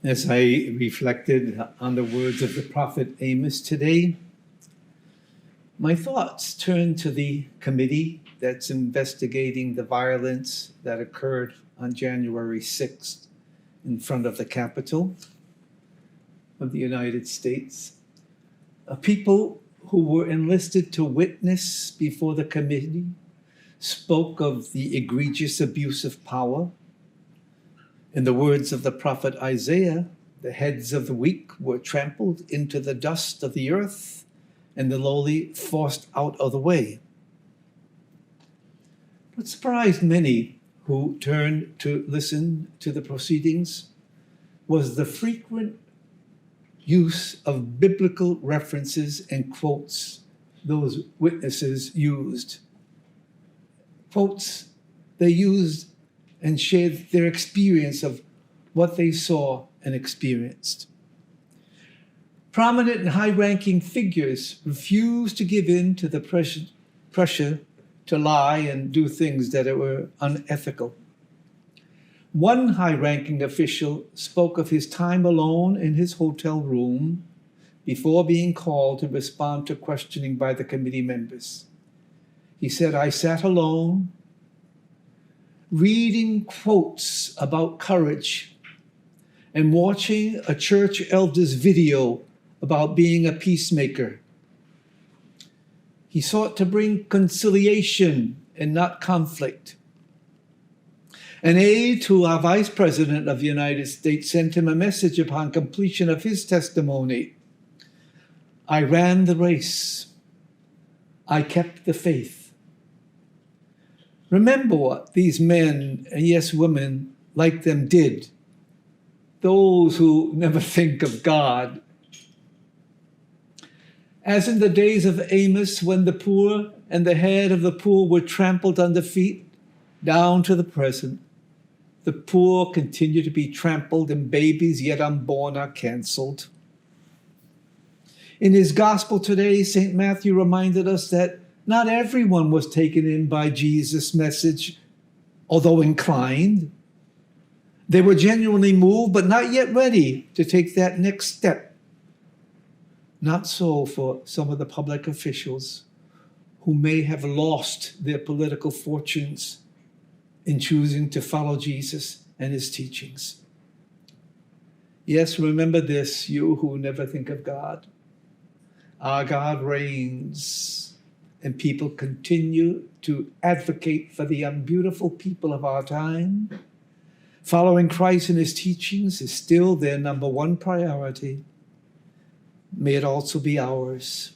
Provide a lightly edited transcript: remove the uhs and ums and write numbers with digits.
As I reflected on the words of the prophet Amos today, my thoughts turned to the committee that's investigating the violence that occurred on January 6th in front of the Capitol of the United States. People who were enlisted to witness before the committee spoke of the egregious abuse of power. In the words of the prophet Isaiah, the heads of the weak were trampled into the dust of the earth, and the lowly forced out of the way. What surprised many who turned to listen to the proceedings was the frequent use of biblical references and quotes those witnesses used. Quotes they used and shared their experience of what they saw and experienced. Prominent and high-ranking figures refused to give in to the pressure to lie and do things that were unethical. One high-ranking official spoke of his time alone in his hotel room before being called to respond to questioning by the committee members. He said, "I sat alone, reading quotes about courage and watching a church elder's video about being a peacemaker. He sought to bring conciliation and not conflict. An aide to our Vice President of the United States sent him a message upon completion of his testimony. I ran the race. I kept the faith." Remember what these men, and yes, women like them did. Those who never think of God. As in the days of Amos, when the poor and the head of the poor were trampled under feet, down to the present, the poor continue to be trampled and babies yet unborn are canceled. In his gospel today, St. Matthew reminded us that not everyone was taken in by Jesus' message, although inclined. They were genuinely moved, but not yet ready to take that next step. Not so for some of the public officials who may have lost their political fortunes in choosing to follow Jesus and his teachings. Yes, remember this, you who never think of God. Our God reigns, and people continue to advocate for the unbeautiful people of our time. Following Christ and his teachings is still their number one priority. May it also be ours.